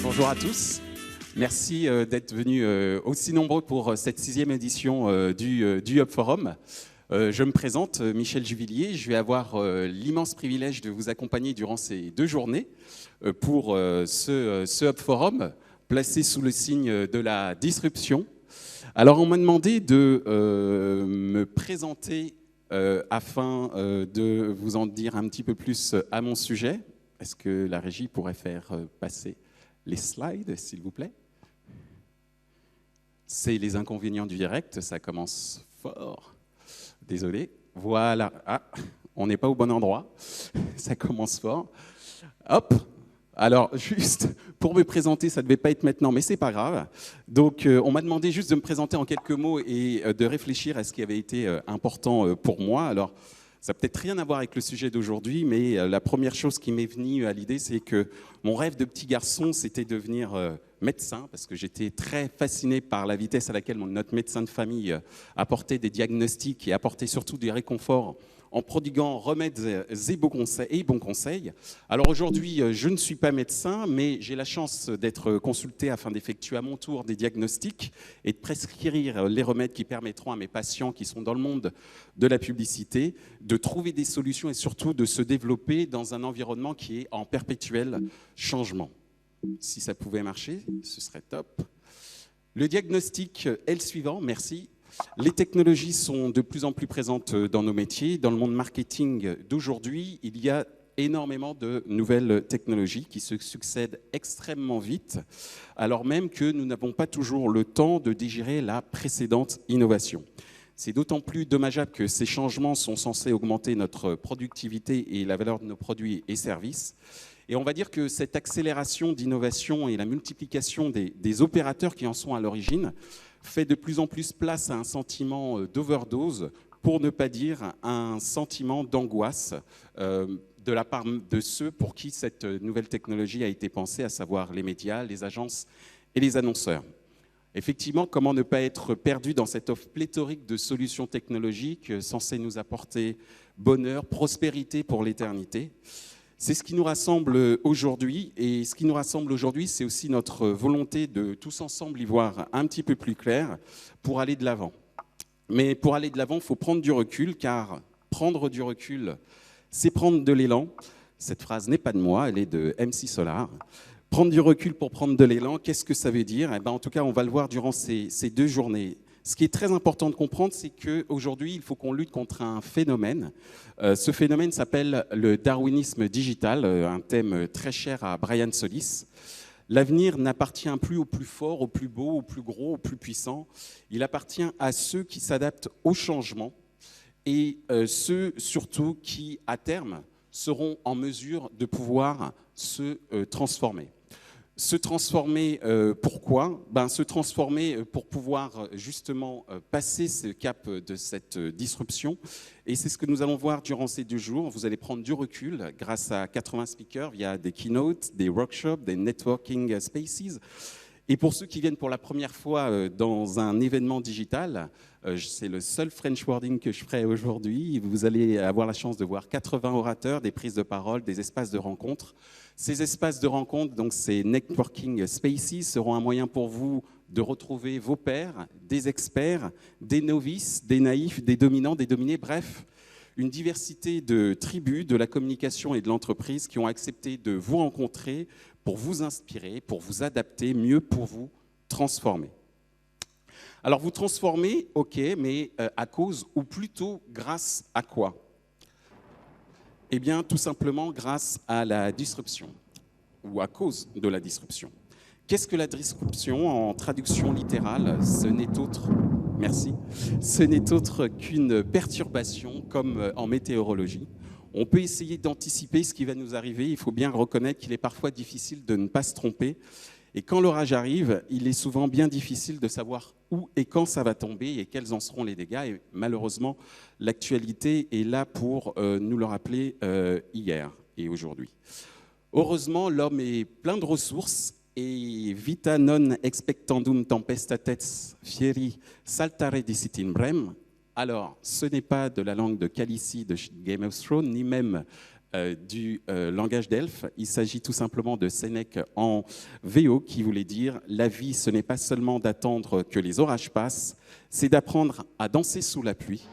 Bonjour à tous. Merci d'être venus aussi nombreux pour cette 6e édition du Hub Forum. Je me présente, Michel Juvillier. Je vais avoir l'immense privilège de vous accompagner durant ces 2 journées pour ce Hub Forum, placé sous le signe de la disruption. Alors, on m'a demandé de me présenter afin de vous en dire un petit peu plus à mon sujet. Est-ce que la régie pourrait faire passer les slides, s'il vous plaît? C'est les inconvénients du direct, ça commence fort. Désolé. Voilà. Ah, on n'est pas au bon endroit. Ça commence fort. Hop. Alors, juste pour me présenter, ça ne devait pas être maintenant, mais c'est pas grave. Donc, on m'a demandé juste de me présenter en quelques mots et de réfléchir à ce qui avait été important pour moi. Alors, ça n'a peut-être rien à voir avec le sujet d'aujourd'hui, mais la première chose qui m'est venue à l'idée, c'est que mon rêve de petit garçon, c'était devenir médecin, parce que j'étais très fasciné par la vitesse à laquelle notre médecin de famille apportait des diagnostics et apportait surtout des réconforts en prodiguant remèdes et bons conseils. Alors aujourd'hui, je ne suis pas médecin, mais j'ai la chance d'être consulté afin d'effectuer à mon tour des diagnostics et de prescrire les remèdes qui permettront à mes patients qui sont dans le monde de la publicité de trouver des solutions et surtout de se développer dans un environnement qui est en perpétuel changement. Si ça pouvait marcher, ce serait top. Le diagnostic est le suivant, merci. Les technologies sont de plus en plus présentes dans nos métiers. Dans le monde marketing d'aujourd'hui, il y a énormément de nouvelles technologies qui se succèdent extrêmement vite, alors même que nous n'avons pas toujours le temps de digérer la précédente innovation. C'est d'autant plus dommageable que ces changements sont censés augmenter notre productivité et la valeur de nos produits et services. Et on va dire que cette accélération d'innovation et la multiplication des opérateurs qui en sont à l'origine fait de plus en plus place à un sentiment d'overdose, pour ne pas dire un sentiment d'angoisse de la part de ceux pour qui cette nouvelle technologie a été pensée, à savoir les médias, les agences et les annonceurs. Effectivement, comment ne pas être perdu dans cette offre pléthorique de solutions technologiques censées nous apporter bonheur, prospérité pour l'éternité? C'est ce qui nous rassemble aujourd'hui, et ce qui nous rassemble aujourd'hui, c'est aussi notre volonté de tous ensemble y voir un petit peu plus clair pour aller de l'avant. Mais pour aller de l'avant, il faut prendre du recul, car prendre du recul, c'est prendre de l'élan. Cette phrase n'est pas de moi, elle est de MC Solar. Prendre du recul pour prendre de l'élan, qu'est-ce que ça veut dire? Eh bien, en tout cas, on va le voir durant ces 2 journées. Ce qui est très important de comprendre, c'est qu'aujourd'hui, il faut qu'on lutte contre un phénomène. Ce phénomène s'appelle le darwinisme digital, un thème très cher à Brian Solis. L'avenir n'appartient plus au plus fort, au plus beau, au plus gros, au plus puissant. Il appartient à ceux qui s'adaptent au changement et ceux surtout qui, à terme, seront en mesure de pouvoir se transformer. Se transformer, pourquoi? Se transformer pour pouvoir justement passer ce cap de cette disruption. Et c'est ce que nous allons voir durant ces 2 jours. Vous allez prendre du recul grâce à 80 speakers via des keynotes, des workshops, des networking spaces. Et pour ceux qui viennent pour la première fois dans un événement digital, c'est le seul French wording que je ferai aujourd'hui. Vous allez avoir la chance de voir 80 orateurs, des prises de parole, des espaces de rencontre. Ces espaces de rencontre, donc ces networking spaces, seront un moyen pour vous de retrouver vos pairs, des experts, des novices, des naïfs, des dominants, des dominés, bref, une diversité de tribus de la communication et de l'entreprise qui ont accepté de vous rencontrer pour vous inspirer, pour vous adapter, mieux pour vous transformer. Alors vous transformez, ok, mais à cause ou plutôt grâce à quoi? Eh bien, tout simplement grâce à la disruption, ou à cause de la disruption. Qu'est-ce que la disruption en traduction littérale? Ce n'est autre, merci, ce n'est autre qu'une perturbation, comme en météorologie. On peut essayer d'anticiper ce qui va nous arriver, il faut bien reconnaître qu'il est parfois difficile de ne pas se tromper. Et quand l'orage arrive, il est souvent bien difficile de savoir où et quand ça va tomber et quels en seront les dégâts. Et malheureusement, l'actualité est là pour nous le rappeler hier et aujourd'hui. Heureusement, l'homme est plein de ressources et vita non expectandum tempestates fieri saltare dicitin brem. Alors, ce n'est pas de la langue de Khaleesi de Game of Thrones, ni même du langage d'elfe. Il s'agit tout simplement de Sénèque en VO qui voulait dire « La vie, ce n'est pas seulement d'attendre que les orages passent, c'est d'apprendre à danser sous la pluie ».